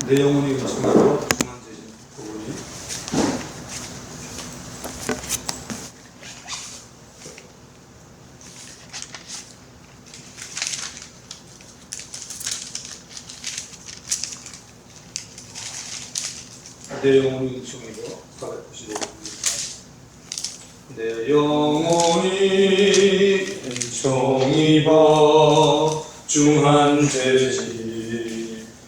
내 영혼이 은총으로 중한제신 부분이 내 영혼이 은총으로 495입니다. 내 영혼이 은총이버 중한제시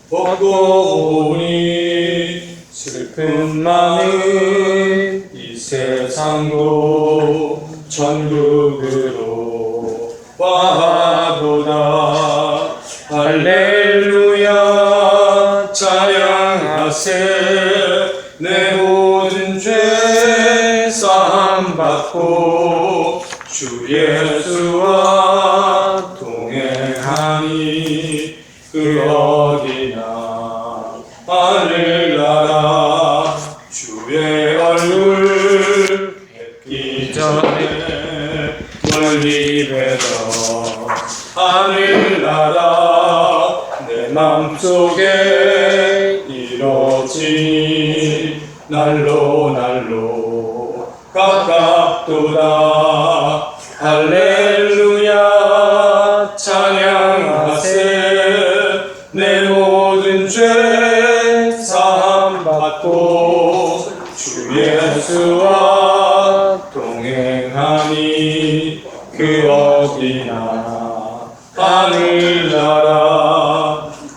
벗고 오니 슬픈 마음 이 세상도 천국으로 와보다. 할렐루야 찬양하세. 내 모든 죄 사함 받고 주 예수와 동행하니 그 어디나 하늘나라. 주의 얼굴 뵙기 전에 멀리 뵈던 하늘나라. 내 맘속에 이뤄지니 날로 날로 가깝도다. 할렐루야 찬양하세. 내 모든 죄 사함 받고 주 예수와 동행하니 그 어디나 하늘나라.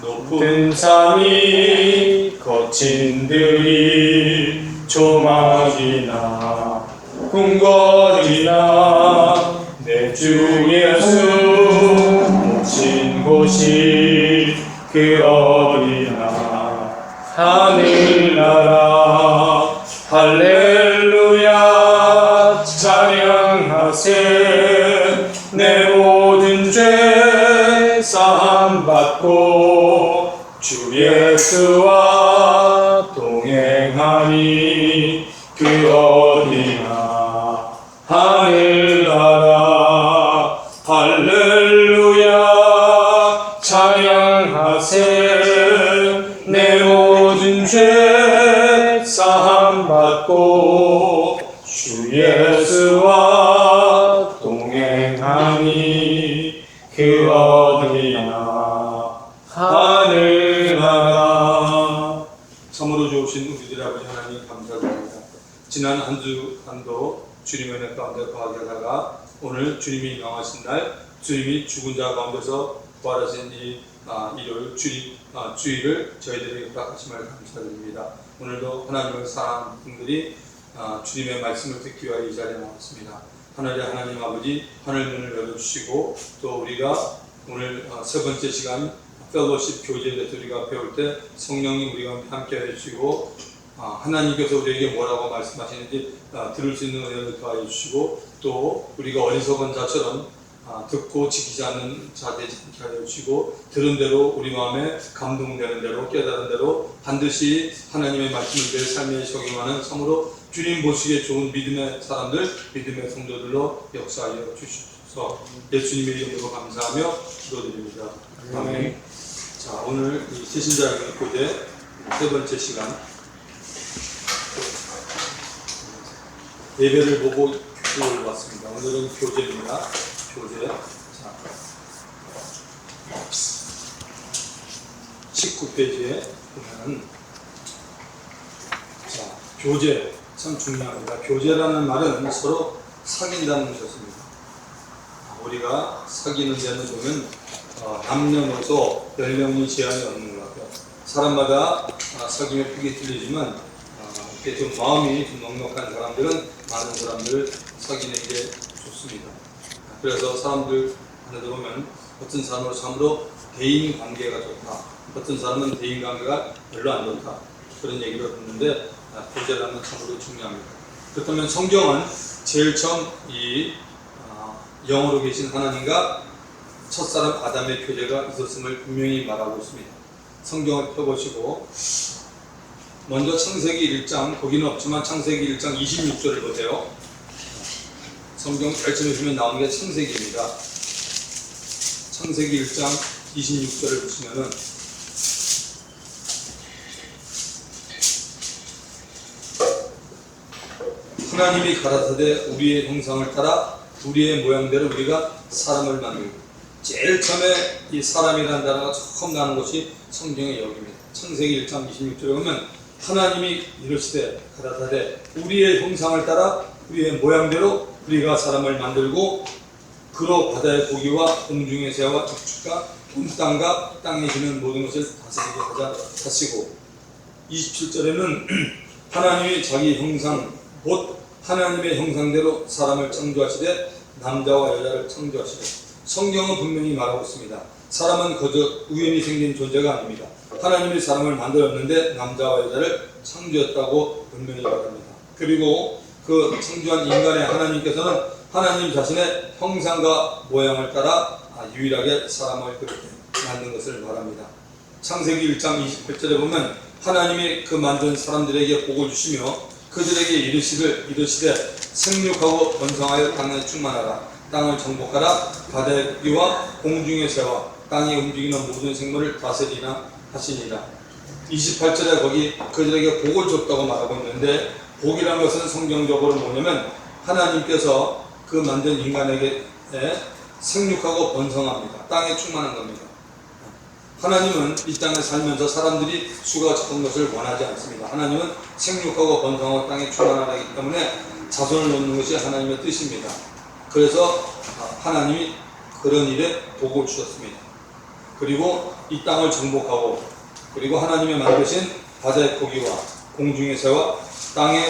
높은 산이 거친 들이 조막이나 궁궐이나 내 주 예수 모신 곳이 그 어디나 하늘나라. 할렐루야 찬양하세. 내 모든 죄 사함 받고 주 예수와 동행하니 그 어디나 하늘나라. 할렐루야 찬양하세. 내 모든 죄 사함 받고 주 예수와 동행하니 그 어디나 하늘나라. 참으로 좋으신 우리들 아버지 하나님 감사드립니다. 지난 한 주간도 주님의 은혜 가운데 거하게 하다가 오늘 주님이 명하신 날 주님이 죽은 자 가운데서 부활하신 이 일요일 주일을 저희들에게 허락하심을 감사드립니다. 오늘도 하나님의 사랑하는 분들이 주님의 말씀을 듣기 위하여 이 자리에 나왔습니다. 하늘의 하나님 아버지 하늘 문을 열어주시고 또 우리가 오늘 세 번째 시간 펠로십 교제에 대해서 우리가 배울 때 성령님 우리가 함께 해주시고 하나님께서 우리에게 뭐라고 말씀하시는지 들을 수 있는 은혜를 더하여 주시고 또 우리가 어리석은 자처럼 듣고 지키지 않는 자 되지 않게 하여 주시고 들은 대로 우리 마음에 감동되는 대로 깨달은 대로 반드시 하나님의 말씀을 내 삶에 적용하는 참으로 주님 보시기에 좋은 믿음의 사람들, 믿음의 성도들로 역사하여 주시옵소서. 예수님의 이름으로 감사하며 기도드립니다. 아멘. 자, 오늘 이 새신자의 교제 세 번째 시간 예배를 보고 교회를 왔습니다. 오늘은 교제입니다. 교제. 자, 19페이지에 보면은 자, 교제 참 중요합니다. 교제라는 말은 서로 사귄다는 것입니다. 우리가 사귀는 데는 보면 남녀노소 연령이 제한이 없는 것 같아요. 사람마다 사귀는 폭이 틀리지만 이렇게 좀 마음이 좀 넉넉한 사람들은 많은 사람들을 사귀는 게 좋습니다. 그래서 사람들 안에 보면 어떤 사람은 참으로 대인 관계가 좋다, 어떤 사람은 대인 관계가 별로 안 좋다, 그런 얘기를 듣는데 교제라는 건 참으로 중요합니다. 그렇다면 성경은 제일 처음 이 영으로 계신 하나님과 첫사람 아담의 교제가 있었음을 분명히 말하고 있습니다. 성경을 펴보시고 먼저 창세기 1장, 거기는 없지만 창세기 1장 26절을 보세요. 성경 펼쳐 보시면 나오는 게 창세기입니다. 창세기 1장 26절을 보시면은 하나님이 가라사대 우리의 형상을 따라 우리의 모양대로 우리가 사람을 만들고, 제일 처음에 이 사람이라는 단어가 처음 나오는 것이 성경의 여기입니다. 창세기 1장 26절에 보면 하나님이 이르시되 가라사대 우리의 형상을 따라 우리의 모양대로 우리가 사람을 만들고 그로 바다의 고기와 공중의 새와 적축과 온 땅과 땅에 지는 모든 것을 다스리게 하자 하시고, 27절에는 하나님이 자기 형상 곧 하나님의 형상대로 사람을 창조하시되 남자와 여자를 창조하시되, 성경은 분명히 말하고 있습니다. 사람은 그저 우연히 생긴 존재가 아닙니다. 하나님이 사람을 만들었는데 남자와 여자를 창조했다고 분명히 말합니다. 그리고 그 창조한 인간의 하나님께서는 하나님 자신의 형상과 모양을 따라 유일하게 사람을 그렇게 만든 것을 말합니다. 창세기 1장 28절에 보면 하나님이 그 만든 사람들에게 복을 주시며 그들에게 이르시되 생육하고 번성하여 땅에 충만하라. 땅을 정복하라. 바다의 고기와 공중의 새와 땅에 움직이는 모든 생물을 다스리라 하시니라. 28절에 거기 그들에게 복을 줬다고 말하고 있는데, 복이라는 것은 성경적으로 뭐냐면 하나님께서 그 만든 인간에게 생육하고 번성합니다. 땅에 충만한 겁니다. 하나님은 이 땅에 살면서 사람들이 수가 적은 것을 원하지 않습니다. 하나님은 생육하고 번성하고 땅에 충만하기 때문에 자손을 놓는 것이 하나님의 뜻입니다. 그래서 하나님이 그런 일에 복을 주셨습니다. 그리고 이 땅을 정복하고, 그리고 하나님이 만드신 바다의 고기와 공중의 새와 땅에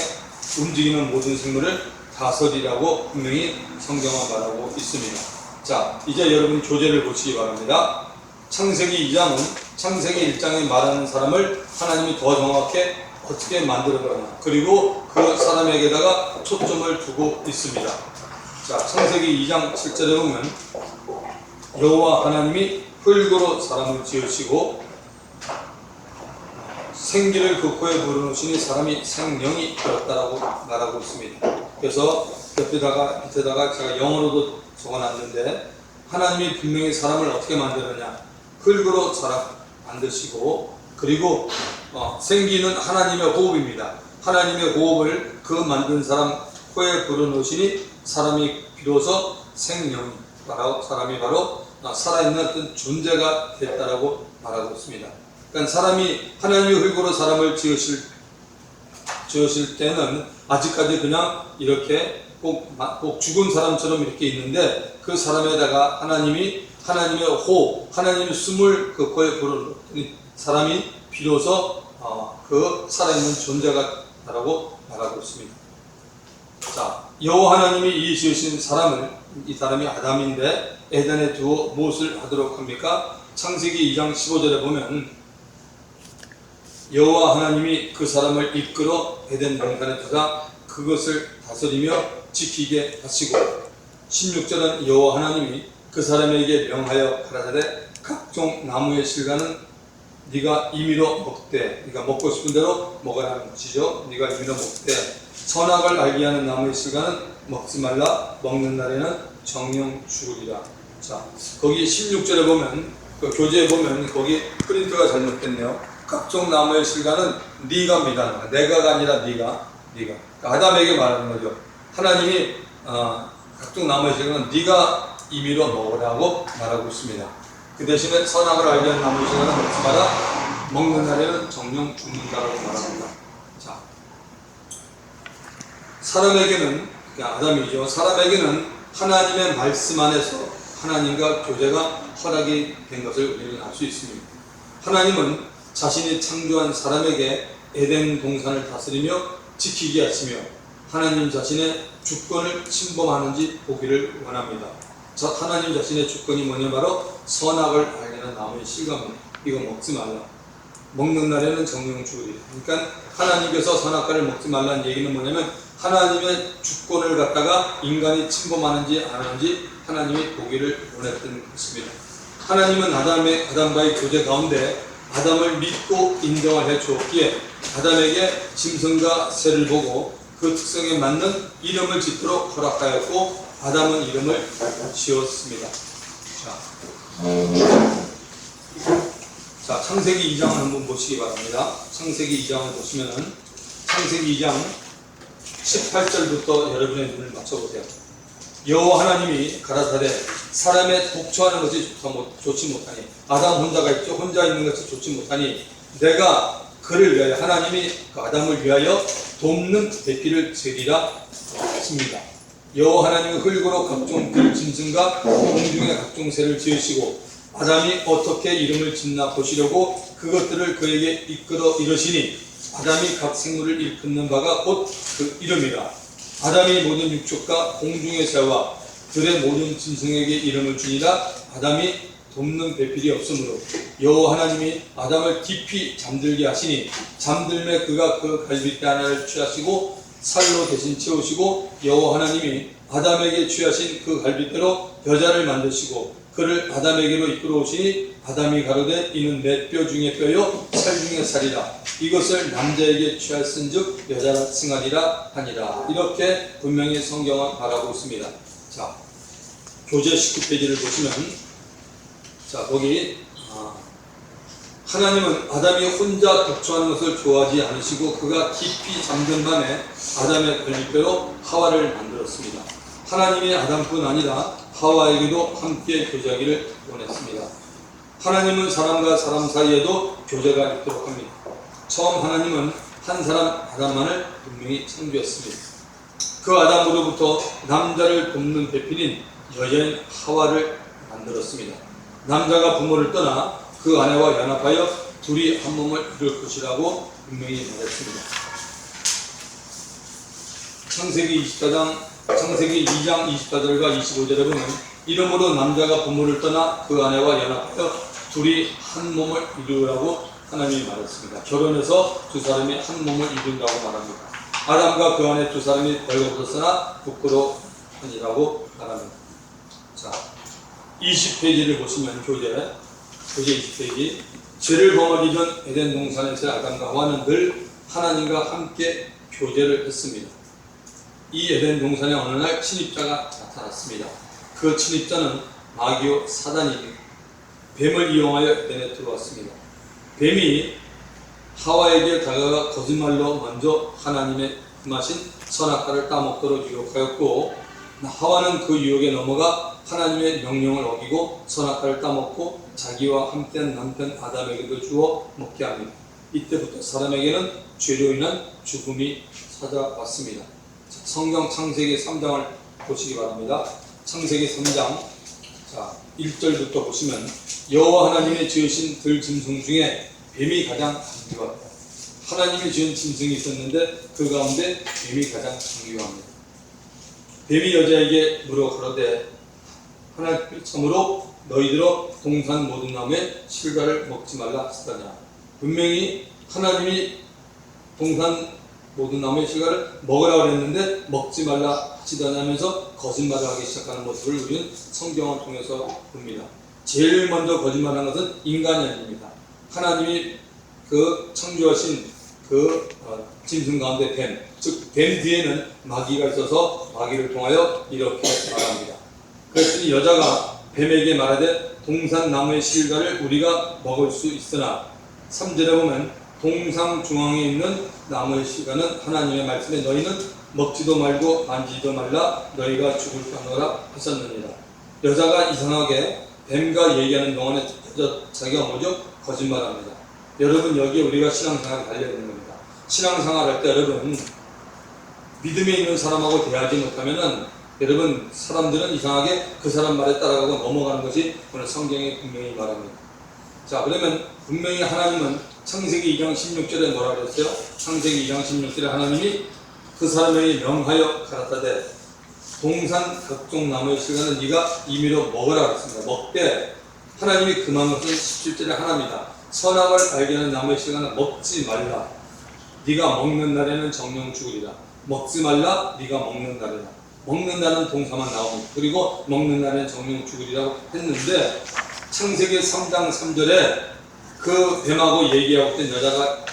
움직이는 모든 생물을 다스리라고 분명히 성경은 말하고 있습니다. 자, 이제 여러분 교재를 보시기 바랍니다. 창세기 2장은 창세기 1장에 말하는 사람을 하나님이 더 정확하게 어떻게 만들어가나, 그리고 그 사람에게다가 초점을 두고 있습니다. 자, 창세기 2장 7절에 보면 여호와 하나님이 흙으로 사람을 지으시고 생기를 그 코에 불어넣으시니 사람이 생명이 되었다라고 말하고 있습니다. 그래서 밑에다가 제가 영어로도 적어놨는데, 하나님이 분명히 사람을 어떻게 만들었냐, 흙으로 사람 만드시고, 그리고 생기는 하나님의 호흡입니다. 하나님의 호흡을 그 만든 사람 코에 불어넣으시니 사람이 비로소 생명이 사람이 바로 살아있는 어떤 존재가 됐다라고 말하고 있습니다. 그러니까 하나님이 흙으로 사람을 지으실 때는 아직까지 그냥 이렇게 꼭 죽은 사람처럼 이렇게 있는데, 그 사람에다가 하나님의 호흡, 하나님의 숨을 그 코에 불어넣으니 사람이 비로소 그 살아있는 존재가 라고 말하고 있습니다. 자, 여호와 하나님이 이 지으신 이 사람이 아담인데 에덴에 두어 무엇을 하도록 합니까? 창세기 2장 15절에 보면 여호와 하나님이 그 사람을 이끌어 에덴 동산에 두사 그것을 다스리며 지키게 하시고, 16절은 여호와 하나님이 그 사람에게 명하여 가라사대 각종 나무의 실과는 네가 임의로 먹되, 네가 먹고 싶은 대로 먹으라는 것이죠. 네가 임의로 먹되 선악을 알게 하는 나무의 실과는 먹지 말라. 먹는 날에는 정령 죽으리라. 자, 거기 16절에 보면, 그 교재에 보면 거기 프린트가 잘못됐네요. 각종 나무의 실과는 네가입니다. 내가가 아니라 네가. 아담에게 말하는 거죠. 하나님이 각종 나무의 실과는 네가 임의로 먹으라고 말하고 있습니다. 그 대신에 선악을 알게 하는 나무의 실과는 먹지 마라. 먹는 날에는 정령 죽는다라고 말합니다. 자, 사람에게는, 그러니까 아담이죠. 사람에게는 하나님의 말씀 안에서 하나님과 교제가 허락이 된 것을 우리는 알 수 있습니다. 하나님은 자신이 창조한 사람에게 에덴 동산을 다스리며 지키게 하시며 하나님 자신의 주권을 침범하는지 보기를 원합니다. 하나님 자신의 주권이 뭐냐, 바로 선악을 알리는 나무의 실과입니다. 이거 먹지 말라. 먹는 날에는 정령 죽으리라. 그러니까 하나님께서 선악과를 먹지 말라는 얘기는 뭐냐면 하나님의 주권을 갖다가 인간이 침범하는지 안 하는지 하나님이 보기를 원했던 것입니다. 하나님은 아담과의 교제 가운데 아담을 믿고 인정을 해 주었기에 아담에게 짐승과 새를 보고 그 특성에 맞는 이름을 짓도록 허락하였고, 아담은 이름을 지었습니다. 자, 창세기 2장을 한번 보시기 바랍니다. 창세기 2장을 보시면은 창세기 2장 18절부터 여러분의 눈을 맞춰보세요. 여호와 하나님이 가라사대 사람의 독초하는 것이 좋지 못하니 아담 혼자가 있죠. 혼자 있는 것이 좋지 못하니 내가 그를 위하여 하나님이 그 아담을 위하여 돕는 배필을 지으리라 하십니다. 여호와 하나님은 흙으로 각종 들 짐승과 공중의 각종 새를 지으시고 아담이 어떻게 이름을 짓나 보시려고 그것들을 그에게 이끌어 이르시니 아담이 각 생물을 일컫는 바가 곧 그 이름이라. 아담이 모든 육축과 공중의 새와 들의 모든 짐승에게 이름을 주니라. 아담이 돕는 배필이 없으므로 여호와 하나님이 아담을 깊이 잠들게 하시니 잠들매 그가 그 갈빗대 하나를 취하시고 살로 대신 채우시고 여호와 하나님이 아담에게 취하신 그 갈빗대로 여자를 만드시고 그를 아담에게로 이끌어오시니 아담이 가로되 이는 내 뼈 중에 뼈요 살 중에 살이라. 이것을 남자에게 취하였은즉 여자라 칭하리라 하니라. 이렇게 분명히 성경은 말하고 있습니다. 자, 교재 19페이지를 보시면 자, 거기 하나님은 아담이 혼자 독초하는 것을 좋아하지 않으시고 그가 깊이 잠든 밤에 아담의 갈빗대로 하와를 만들었습니다. 하나님이 아담뿐 아니라 하와에게도 함께 교제하기를 원했습니다. 하나님은 사람과 사람 사이에도 교제가 있도록 합니다. 처음 하나님은 한 사람 아담만을 분명히 창조했습니다. 그 아담으로부터 남자를 돕는 배필인 여자인 하와를 만들었습니다. 남자가 부모를 떠나 그 아내와 연합하여 둘이 한 몸을 이룰 것이라고 분명히 말했습니다. 창세기 2장 24절과 25절에 보면 이러므로 남자가 부모를 떠나 그 아내와 연합하여 둘이 한 몸을 이루라고 하나님이 말했습니다. 결혼해서 두 사람이 한 몸을 이룬다고 말합니다. 아담과 그 아내 두 사람이 벌거벗었으나 부끄러우니라고 말합니다. 자, 20페이지를 보시면 교재 20페이지 죄를 범하기 전 에덴 동산에서 아담과 하와는 늘 하나님과 함께 교제를 했습니다. 이 에덴 동산에 어느 날 침입자가 나타났습니다. 그 침입자는 마귀요 사단이 뱀을 이용하여 에덴에 들어왔습니다. 뱀이 하와에게 다가가 거짓말로 먼저 하나님의 금하신 선악과를 따먹도록 유혹하였고 하와는 그 유혹에 넘어가 하나님의 명령을 어기고 선악과를 따먹고 자기와 함께한 남편 아담에게도 주어 먹게 합니다. 이때부터 사람에게는 죄로 인한 죽음이 찾아왔습니다. 성경 창세기 3장을 보시기 바랍니다. 창세기 3장 1절부터 보시면 여호와 하나님이 지으신 들 짐승 중에 뱀이 가장 강교하다. 하나님이 지은 짐승이 있었는데 그 가운데 뱀이 가장 강교합니다. 뱀이 여자에게 물어 가로되 하나님이 참으로 너희들어 동산 모든 나무의 실과를 먹지 말라 하시더냐. 분명히 하나님이 동산 모든 나무의 실과를 먹으라고 했는데 먹지 말라 하시더냐면서 거짓말을 하기 시작하는 모습을 우리는 성경을 통해서 봅니다. 제일 먼저 거짓말한 것은 인간이 아닙니다. 하나님이 그 창조하신 그 짐승 가운데 뱀, 즉 뱀 뒤에는 마귀가 있어서 마귀를 통하여 이렇게 말합니다. 그랬더니 여자가 뱀에게 말하되 동산 나무의 실과를 우리가 먹을 수 있으나 3절에 보면 동상 중앙에 있는 나무의 실과는 하나님의 말씀에 너희는 먹지도 말고 만지지도 말라 너희가 죽을 거노라 하셨느니라. 여자가 이상하게 뱀과 얘기하는 동안에 자기가 먼저 거짓말합니다. 여러분 여기에 우리가 신앙생활이 달려있는 겁니다. 신앙생활 할 때 여러분 믿음에 있는 사람하고 대하지 못하면은 여러분 사람들은 이상하게 그 사람 말에 따라가고 넘어가는 것이 오늘 성경에 분명히 말합니다. 자, 그러면 분명히 하나님은 창세기 2장 16절에 뭐라 그랬어요? 창세기 2장 16절에 하나님이 그 사람에게 명하여 가라사대 동산 각종 나무의 실과는 네가 임의로 먹으라 그랬습니다. 먹되 하나님이 금한 것은 17절에 하나입니다. 선악을 알게하는 나무의 실과는 먹지 말라. 네가 먹는 날에는 정령 죽으리라. 먹지 말라. 네가 먹는 날에는. 먹는다는 동사만 나옵니다. 그리고 먹는 날에는 정령 죽으리라고 했는데 창세기 3장 3절에 그 뱀하고 얘기하고 있던 여자가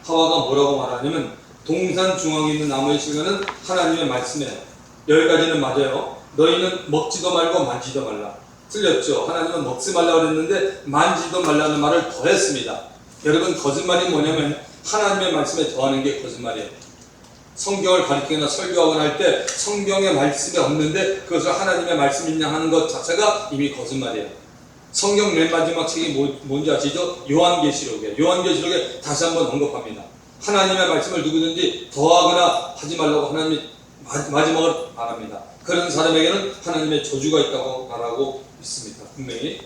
하와가 뭐라고 말하냐면 동산 중앙에 있는 나무의 실과는 하나님의 말씀에 여기까지는 맞아요. 너희는 먹지도 말고 만지도 말라. 틀렸죠. 하나님은 먹지 말라고 그랬는데 만지도 말라는 말을 더했습니다. 여러분 거짓말이 뭐냐면 하나님의 말씀에 더하는 게 거짓말이에요. 성경을 가르치거나 설교하거나 할 때 성경의 말씀이 없는데 그것을 하나님의 말씀이냐 하는 것 자체가 이미 거짓말이에요. 성경 맨 마지막 책이 뭔지 아시죠? 요한계시록이에요. 요한계시록에 다시 한번 언급합니다. 하나님의 말씀을 누구든지 더하거나 하지 말라고 하나님이 마지막으로 말합니다. 그런 사람에게는 하나님의 저주가 있다고 말하고 있습니다. 분명히.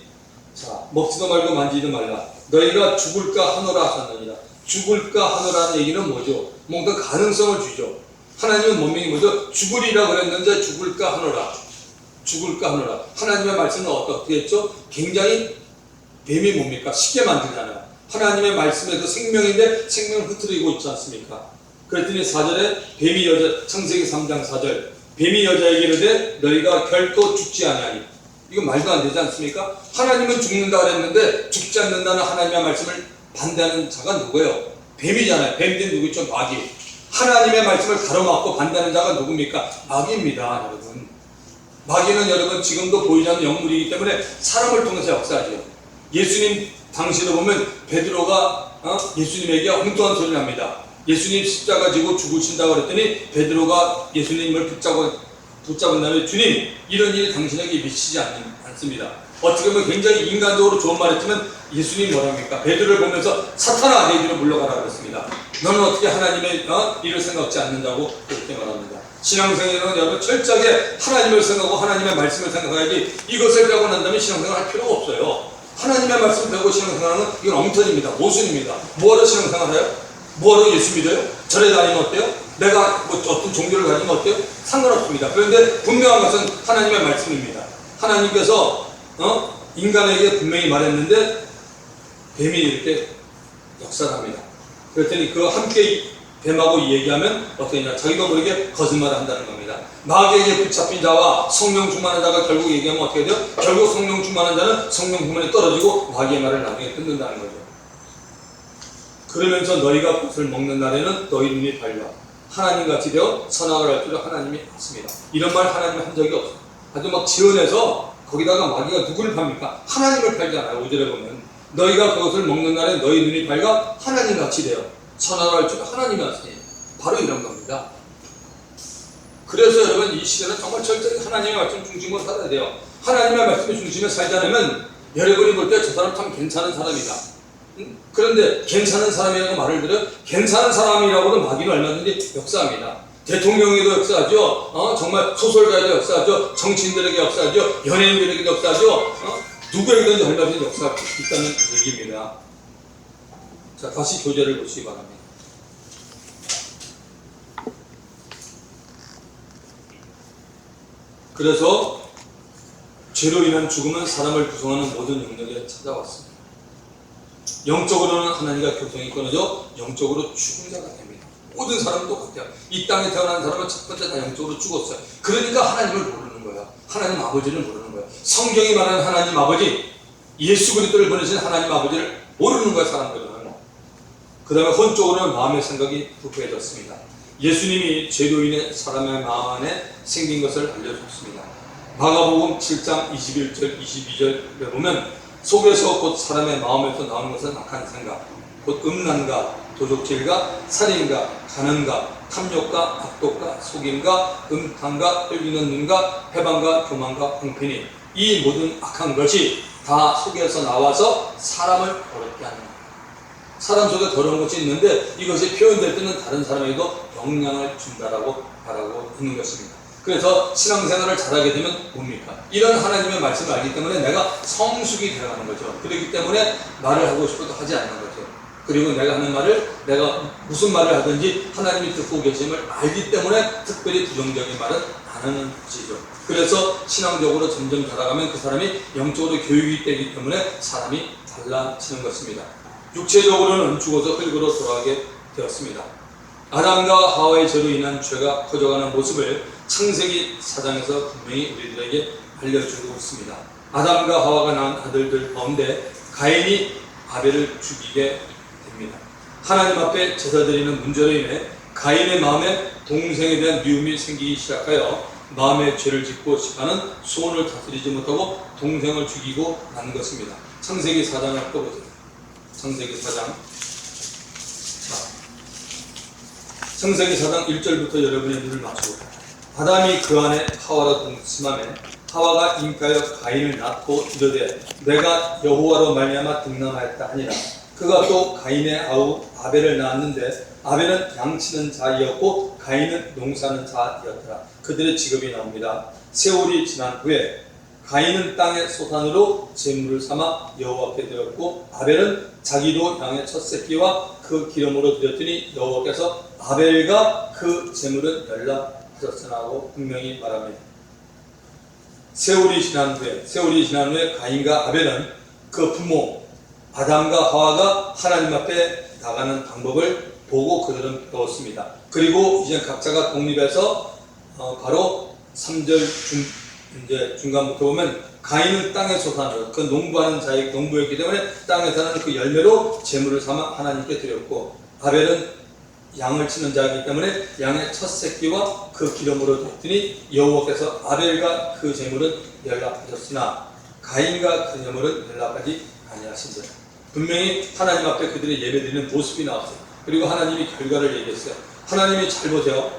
자, 먹지도 말고 만지지도 말라. 너희가 죽을까 하노라 하셨느니라. 죽을까 하노라는 얘기는 뭐죠? 뭔가 가능성을 주죠. 하나님은 분명히 뭐죠? 죽으리라 그랬는데 죽을까 하노라. 죽을까 하노라. 하나님의 말씀은 어떻게 했죠? 굉장히 뱀이 뭡니까? 쉽게 만들잖아요. 하나님의 말씀에 그 생명인데 생명을 흐트리고 있지 않습니까? 그랬더니 4절에 뱀이 여자, 창세기 3장 4절, 뱀이 여자에게 이르되 너희가 결코 죽지 아니하니. 이거 말도 안 되지 않습니까? 하나님은 죽는다 그랬는데 죽지 않는다는 하나님의 말씀을 반대하는 자가 누구예요? 뱀이잖아요. 뱀된 누구죠? 마귀. 하나님의 말씀을 가로막고 반대하는 자가 누굽니까? 마귀입니다, 여러분. 마귀는 여러분 지금도 보이지 않는 영물이기 때문에 사람을 통해서 역사하죠. 예수님 당시로 보면 베드로가 예수님에게 엉뚱한 소리를 합니다. 예수님 십자가 지고 죽으신다고 그랬더니 베드로가 예수님을 붙잡은 다음에 주님, 이런 일이 당신에게 미치지 않습니다. 어떻게 보면 굉장히 인간적으로 좋은 말했지만 예수님이 뭐랍니까? 베드로를 보면서 사탄아 내 뒤로 물러가라 그랬습니다. 너는 어떻게 하나님의 일을 생각지 않는다고 그렇게 말합니다. 신앙생활은 여러분 철저하게 하나님을 생각하고 하나님의 말씀을 생각해야지 이것을 배우고 난 다음에 신앙생활 할 필요가 없어요. 하나님의 말씀을 배우고 신앙생활하는 이건 엉터리입니다. 모순입니다. 뭐하러 신앙생활해요? 뭐하러 예수 믿어요? 절에 다니면 어때요? 내가 뭐 어떤 종교를 가지면 어때요? 상관없습니다. 그런데 분명한 것은 하나님의 말씀입니다. 하나님께서 인간에게 분명히 말했는데 뱀이 이렇게 역사를 합니다. 그랬더니 그 함께 뱀하고 얘기하면 어떻게 되냐? 자기도 모르게 거짓말을 한다는 겁니다. 마귀에게 붙잡힌 자와 성령 충만한 자가 결국 얘기하면 어떻게 돼요? 결국 성령 충만한 자는 성령 충만에 떨어지고 마귀의 말을 나중에 듣는다는 거죠. 그러면서 너희가 그것을 먹는 날에는 너희 눈이 밝아 하나님같이 되어 선악을 알 줄을 하나님이 아십니다. 이런 말 하나님이 한 적이 없어요. 아주 막 지어내서 거기다가 마귀가 누구를 팝니까? 하나님을 팔잖아요. 5절에 보면 너희가 그것을 먹는 날에 너희 눈이 밝아 하나님같이 되어 선악을 알 줄을 하나님이 아시니. 바로 이런 겁니다. 그래서 여러분 이 시대는 정말 철저히 하나님의 말씀 중심으로 살아야 돼요. 하나님의 말씀 중심에 살지 않으면 여러분이 볼 때 저 사람 참 괜찮은 사람이다. 그런데 괜찮은 사람이라고 말을 들어요. 괜찮은 사람이라고도 마귀는 얼마든지 역사합니다. 대통령에도 역사하죠. 정말 소설가에도 역사하죠. 정치인들에게 역사하죠. 연예인들에게도 역사하죠. 누구에게든지 얼마든지 역사할 수 있다는 얘기입니다. 자, 다시 교재를 보시기 바랍니다. 그래서 죄로 인한 죽음은 사람을 구성하는 모든 영역에 찾아왔습니다. 영적으로는 하나님과 교통이 끊어져 영적으로 죽은 자가 됩니다. 모든 사람은 똑같아요. 이 땅에 태어난 사람은 첫 번째 다 영적으로 죽었어요. 그러니까 하나님을 모르는 거예요. 하나님 아버지를 모르는 거예요. 성경이 말하는 하나님 아버지, 예수 그리스도를 보내신 하나님 아버지를 모르는 거예요, 사람들은. 그 다음에 혼적으로는 마음의 생각이 부패해졌습니다. 예수님이 죄로 인해 사람의 마음 안에 생긴 것을 알려줬습니다. 마가복음 7장 21절, 22절에 보면 속에서 곧 사람의 마음에서 나오는 것은 악한 생각, 곧 음란과 도적질과 살인과 간음과 탐욕과 악독과 속임과 음탕과 흘리는 눈과 해방과 교만과 황폐니 이 모든 악한 것이 다 속에서 나와서 사람을 더럽게 하는 겁니다. 사람 속에 더러운 것이 있는데 이것이 표현될 때는 다른 사람에게도 영향을 준다라고 말하고 있는 것입니다. 그래서 신앙생활을 잘하게 되면 뭡니까? 이런 하나님의 말씀을 알기 때문에 내가 성숙이 되어가는 거죠. 그렇기 때문에 말을 하고 싶어도 하지 않는 거죠. 그리고 내가 하는 말을 내가 무슨 말을 하든지 하나님이 듣고 계심을 알기 때문에 특별히 부정적인 말은 안 하는 것이죠. 그래서 신앙적으로 점점 자라가면 그 사람이 영적으로 교육이 되기 때문에 사람이 달라지는 것입니다. 육체적으로는 죽어서 흙으로 돌아가게 되었습니다. 아담과 하와의 죄로 인한 죄가 커져가는 모습을 창세기 4장에서 분명히 우리들에게 알려주고 있습니다. 아담과 하와가 낳은 아들들 가운데 가인이 아벨을 죽이게 됩니다. 하나님 앞에 제사 드리는 문제로 인해 가인의 마음에 동생에 대한 미움이 생기기 시작하여 마음에 죄를 짓고 싶어하는 소원을 다스리지 못하고 동생을 죽이고 난 것입니다. 창세기 4장을 떠보세요. 창세기 4장. 창세기 4장 1절부터 여러분의 눈을 맞추고 아담이 그 안에 하와로 동침하매 하와가 잉태하여 가인을 낳고 이르되 내가 여호와로 말미암아 등남하였다 하니라. 그가 또 가인의 아우 아벨을 낳았는데 아벨은 양치는 자이었고 가인은 농사는 자이었더라. 그들의 직업이 나옵니다. 세월이 지난 후에 가인은 땅의 소산으로 제물을 삼아 여호와께 드렸고 아벨은 자기도 양의 첫 새끼와 그 기름으로 드렸더니 여호와께서 아벨과 그 제물은 연락하셨으나고 분명히 말합니다. 세월이 지난 후에 가인과 아벨은 그 부모 아담과 하와가 하나님 앞에 나가는 방법을 보고 그들은 배웠습니다. 그리고 이제 각자가 독립해서 바로 3절 중간부터 보면 가인은 땅의 소산으로 그 농부하는 자의 농부였기 때문에 땅에 사는 그 열매로 제물을 삼아 하나님께 드렸고 아벨은 양을 치는 자이기 때문에 양의 첫 새끼와 그 기름으로 드렸더니 여호와께서 아벨과 그 제물은 연락하셨으나 가인과 그 제물은 연락하지 아니하신지라. 분명히 하나님 앞에 그들의 예배드리는 모습이 나왔어요. 그리고 하나님이 결과를 얘기했어요. 하나님이 잘 보세요.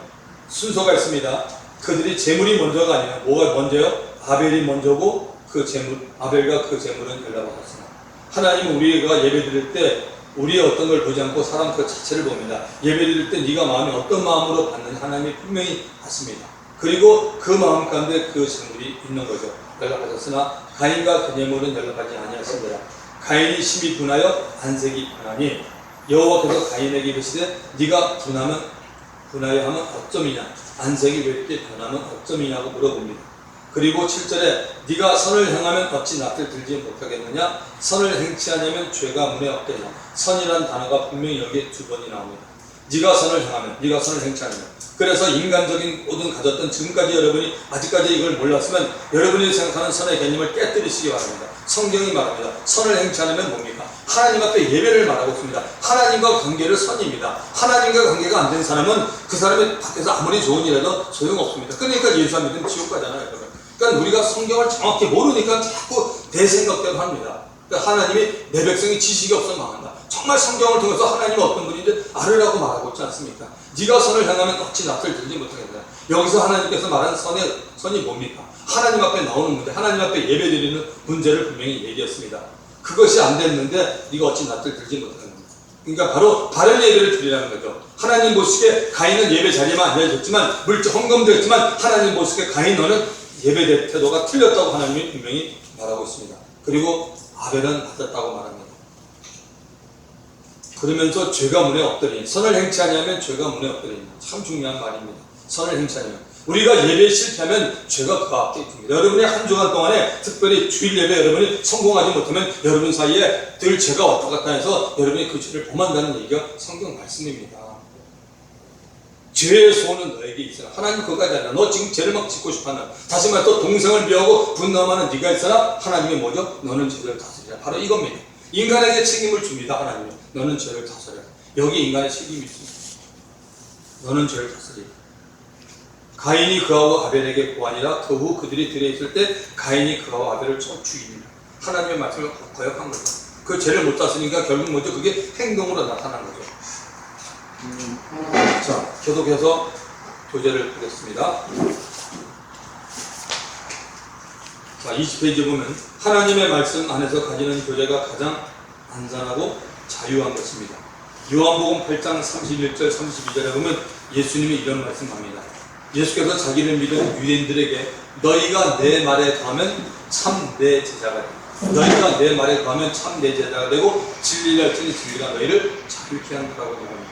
순서가 있습니다. 그들이 제물이 먼저가 아니에요. 뭐가 먼저요? 아벨이 먼저고 그 제물, 아벨과 그 제물은 연락하셨으나. 하나님은 우리가 예배드릴 때 우리의 어떤 걸 보지 않고 사람 그 자체를 봅니다. 예배드릴 때 네가 마음이 어떤 마음으로 받느냐 하나님이 분명히 아십니다. 그리고 그 마음 가운데 그 제물이 있는 거죠. 연락하셨으나 가인과 그 제물은 연락하지 아니하시니라. 가인이 심히 분하여 안색이 변하니 여호와께서 가인에게 이르시되 네가 분하여 하면 어쩌미냐 안색이 왜 이렇게 변하면 어쩌미냐고 물어봅니다. 그리고 7절에 네가 선을 행하면 어찌 낯을 들지 못하겠느냐 선을 행치 않으면 죄가 문에 없겠냐. 선이라는 단어가 분명히 여기에 두 번이 나옵니다. 네가 선을 행치 않으면. 그래서 인간적인 모든 가졌던 지금까지 여러분이 아직까지 이걸 몰랐으면 여러분이 생각하는 선의 개념을 깨뜨리시기 바랍니다. 성경이 말합니다. 선을 행치 않으면 뭡니까? 하나님 앞에 예배를 말하고 있습니다. 하나님과 관계를 선입니다. 하나님과 관계가 안 된 사람은 그 사람이 밖에서 아무리 좋은 일해도 소용없습니다. 그러니까 예수 안 믿으면 지옥 가잖아요. 그러니까 우리가 성경을 정확히 모르니까 자꾸 내 생각대로 합니다. 그러니까 하나님이 내 백성이 지식이 없어 망한다. 정말 성경을 통해서 하나님이 어떤 분인지 알으라고 말하고 있지 않습니까? 네가 선을 행하면 어찌 낯을 들지 못하겠다. 여기서 하나님께서 말하는 선이 뭡니까? 하나님 앞에 나오는 문제, 하나님 앞에 예배드리는 문제를 분명히 얘기했습니다. 그것이 안 됐는데 네가 어찌 낯을 들지 못하겠다. 그러니까 바로 다른 예배를 드리라는 거죠. 하나님 보시기에 가인은 예배 자리만 앉아있었지만 물질 헌금되었지만 하나님 보시기에 가인 너는 예배 태도가 틀렸다고 하나님이 분명히 말하고 있습니다. 그리고 아벨은 맞았다고 말합니다. 그러면서 죄가 문에 없더니 선을 행치 아니하면 죄가 문에 없더니 참 중요한 말입니다. 선을 행치 아니하면 우리가 예배에 실패하면 죄가 그 앞에 있습니다. 여러분의 한 주간 동안에 특별히 주일 예배 여러분이 성공하지 못하면 여러분 사이에 늘 죄가 왔다 갔다 해서 여러분이 그 죄를 범한다는 얘기가 성경 말씀입니다. 죄의 소원은 너에게 있으나 하나님 그거까지 아니라 너 지금 죄를 막 짓고 싶어하는 다시 말해 또 동생을 미워하고 분노하는 네가 있으나 하나님이 뭐죠? 너는 죄를 다스리라. 바로 이겁니다. 인간에게 책임을 줍니다. 하나님이 너는 죄를 다스려라. 여기 인간의 책임이 있습니다. 너는 죄를 다스리라. 가인이 그하고 아벨에게 고하니라. 그 후 그들이 들어있을 때 가인이 그하고 아벨을 죽이니라. 하나님의 말씀을 거역한 거죠. 그 죄를 못 다스리니까 결국 뭐죠? 그게 행동으로 나타난 거죠. 자, 계속해서 교재를 보겠습니다. 자, 20페이지 보면 하나님의 말씀 안에서 가지는 교재가 가장 안전하고 자유한 것입니다. 요한복음 8장 31절 32절에 보면 예수님이 이런 말씀합니다. 예수께서 자기를 믿은 유대인들에게 너희가 내 말에 거하면 참 내 제자가 되고 너희가 내 말에 거하면 참 내 제자가 되고 진리를 알지니 진리가 너희를 자유케 한다고 말합니다.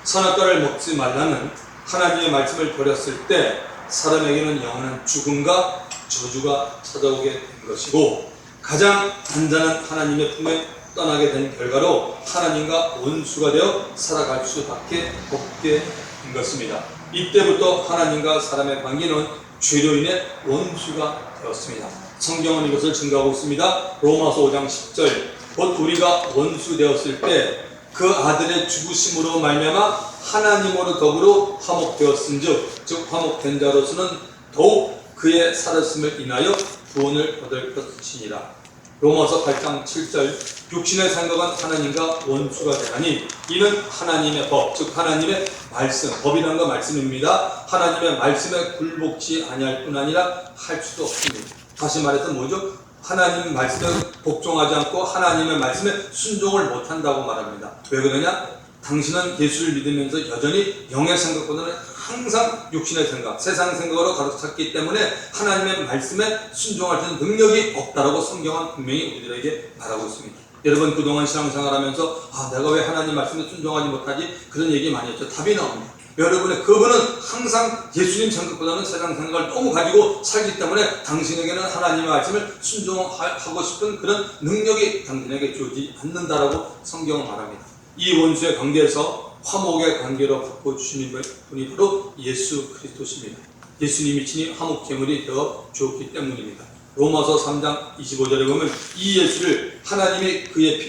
선악과를 먹지 말라는 하나님의 말씀을 버렸을 때 사람에게는 영원한 죽음과 저주가 찾아오게 된 것이고 가장 안전한 하나님의 품에 떠나게 된 결과로 하나님과 원수가 되어 살아갈 수밖에 없게 된 것입니다. 이때부터 하나님과 사람의 관계는 죄로 인해 원수가 되었습니다. 성경은 이것을 증거하고 있습니다. 로마서 5장 10절 곧 우리가 원수 되었을 때 그 아들의 죽으심으로 말미암아 하나님으로 더불어 화목되었은즉 즉 화목된 자로서는 더욱 그의 살았음을 인하여 구원을 얻을 것이니라. 로마서 8장 7절 육신의 생각은 하나님과 원수가 되나니 이는 하나님의 법, 즉 하나님의 말씀, 법이라는 건 말씀입니다. 하나님의 말씀에 굴복치 아니할 뿐 아니라 할 수도 없습니다. 다시 말해서 뭐죠? 하나님 말씀에 복종하지 않고 하나님의 말씀에 순종을 못한다고 말합니다. 왜 그러냐? 당신은 예수를 믿으면서 여전히 영의 생각보다는 항상 육신의 생각, 세상 생각으로 가득 찼기 때문에 하나님의 말씀에 순종할 수 있는 능력이 없다라고 성경은 분명히 우리들에게 말하고 있습니다. 여러분 그동안 신앙생활하면서 내가 왜 하나님 말씀에 순종하지 못하지? 그런 얘기 많이 했죠. 답이 나옵니다. 여러분의 그분은 항상 예수님 생각보다는 세상 생각을 너무 가지고 살기 때문에 당신에게는 하나님의 말씀을 순종하고 싶은 그런 능력이 당신에게 주어지지 않는다라고 성경은 말합니다. 이 원수의 관계에서 화목의 관계로 바꿔주시는 분이 바로 예수 그리스도십니다. 예수님이 친히 화목제물이 되어 주었기 때문입니다. 로마서 3장 25절에 보면 이 예수를 하나님이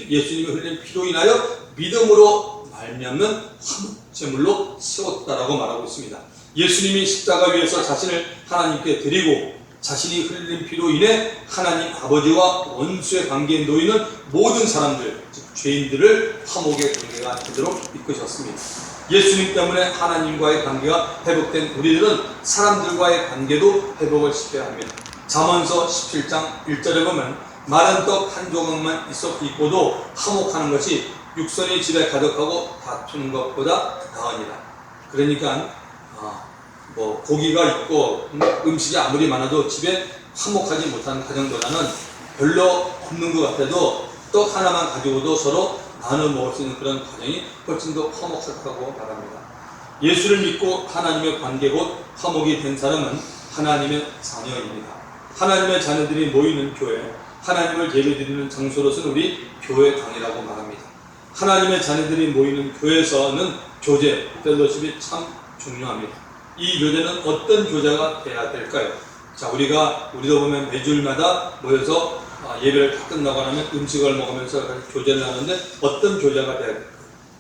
예수님이 흘린 피로 인하여 믿음으로 말미암는 화목제물로 세웠다라고 말하고 있습니다. 예수님이 십자가 위에서 자신을 하나님께 드리고 자신이 흘린 피로 인해 하나님 아버지와 원수의 관계에 놓이는 모든 사람들, 즉 죄인들을 화목의 관계가 되도록 이끄셨습니다. 예수님 때문에 하나님과의 관계가 회복된 우리들은 사람들과의 관계도 회복을 시켜야 합니다. 잠언서 17장 1절에 보면 마른 떡 한 조각만 있고도 화목하는 것이 육선이 집에 가득하고 다투는 것보다 나으니라. 그러니까 고기가 있고 음식이 아무리 많아도 집에 화목하지 못한 가정보다는 별로 없는 것 같아도 떡 하나만 가지고도 서로 나눠 먹을 수 있는 그런 가정이 훨씬 더 화목하다고 말합니다. 예수를 믿고 하나님의 관계 곧 화목이 된 사람은 하나님의 자녀입니다. 하나님의 자녀들이 모이는 교회, 하나님을 예배드리는 장소로서는 우리 교회당이라고 말합니다. 하나님의 자녀들이 모이는 교회에서는 교제, 펠로십이 참 중요합니다. 이 교제는 어떤 교제가 돼야 될까요? 자, 우리도 보면 매주일마다 모여서 예배를 다 끝나고 나면 음식을 먹으면서 교제를 하는데 어떤 교제가 돼야 될까요?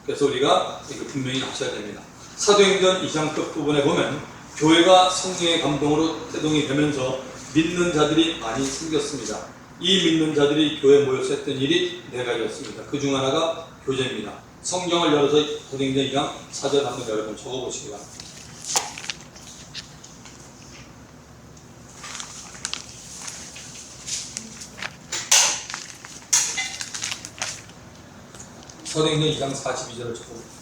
그래서 우리가 이거 분명히 아셔야 됩니다. 사도행전 2장 끝부분에 보면 교회가 성령의 감동으로 태동이 되면서 믿는 자들이 많이 생겼습니다. 이 믿는 자들이 교회에 모여서 했던 일이 4가지였습니다. 그 중 하나가 교제입니다. 성경을 열어서 사도행전 2장 4절 한번 여러분 적어보시기 바랍니다. 사도행전 2장 42절을 적어봅니다.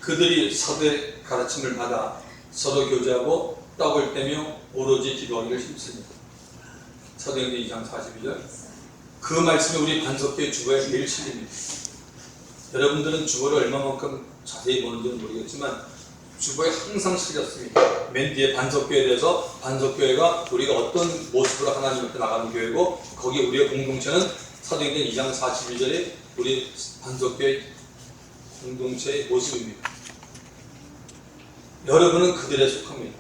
그들이 사도의 가르침을 받아 서로 교제하고 떡을 떼며 오로지 기도하기를 힘씁니다. 사도행전 2장 42절. 그 말씀이 우리 반석교회 주보에 매일 실립니다. 여러분들은 주보를 얼마만큼 자세히 보는지는 모르겠지만 주보에 항상 실렸습니다. 맨 뒤에 반석교회에 대해서 반석교회가 우리가 어떤 모습으로 하나님 앞에 나가는 교회고 거기에 우리의 공동체는 사도행전 2장 42절에 우리 반석교회 공동체의 모습입니다. 여러분은 그들에 속합니다.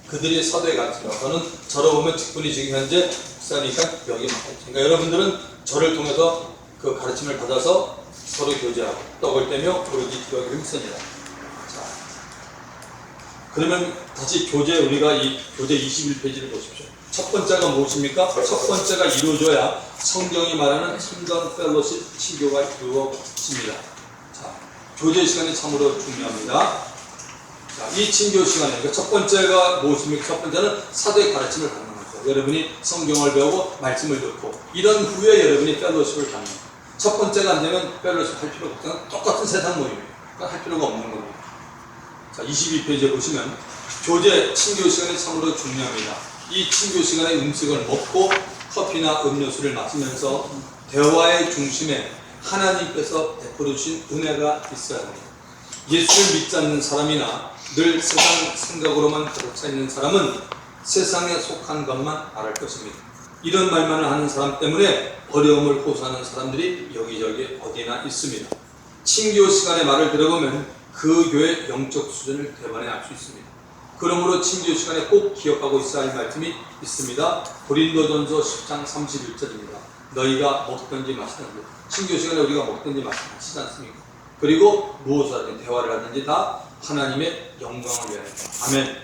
그들이 사도에 갔습니다. 저를 보면 직분이 지금 현재 목사니까 여기 맡았죠. 그러니까 여러분들은 저를 통해서 그 가르침을 받아서 서로 교제하고 떡을 떼며 오로지 기도하기를 힘씁니다. 자, 그러면 다시 우리가 이 교제 21페이지를 보십시오. 첫 번째가 무엇입니까? 첫 번째가 이루어져야 성경이 말하는 참전 펠로십 친교가 이루어집니다. 자, 교제 시간이 참으로 중요합니다. 자, 이 친교 시간에 그러니까 첫 번째가 무엇입니까? 첫 번째는 사도의 가르침을 받는 거죠. 여러분이 성경을 배우고 말씀을 듣고 이런 후에 여러분이 펠로십을 받는 거예요. 첫 번째가 안 되면 펠로십 할 필요가 없잖아요. 똑같은 세상 모임이에요. 그러니까 할 필요가 없는 겁니다. 자, 22페이지에 보시면 교제 친교 시간이 참으로 중요합니다. 이 친교 시간에 음식을 먹고 커피나 음료수를 마시면서 대화의 중심에 하나님께서 베풀어 주신 은혜가 있어야 합니다. 예수를 믿지 않는 사람이나 늘 세상 생각으로만 가득 차 있는 사람은 세상에 속한 것만 알을 것입니다. 이런 말만을 하는 사람 때문에 어려움을 호소하는 사람들이 여기저기 어디나 있습니다. 친교 시간의 말을 들어보면 그 교회의 영적 수준을 대만에 알 수 있습니다. 그러므로 친교 시간에 꼭 기억하고 있어야 할 말씀이 있습니다. 고린도전서 10장 31절입니다. 너희가 먹든지 마시든지, 신교 시간에 우리가 먹든지 마시지 않습니까? 그리고 무엇을 하든지 대화를 하든지 다 하나님의 영광을 위하여. 아멘.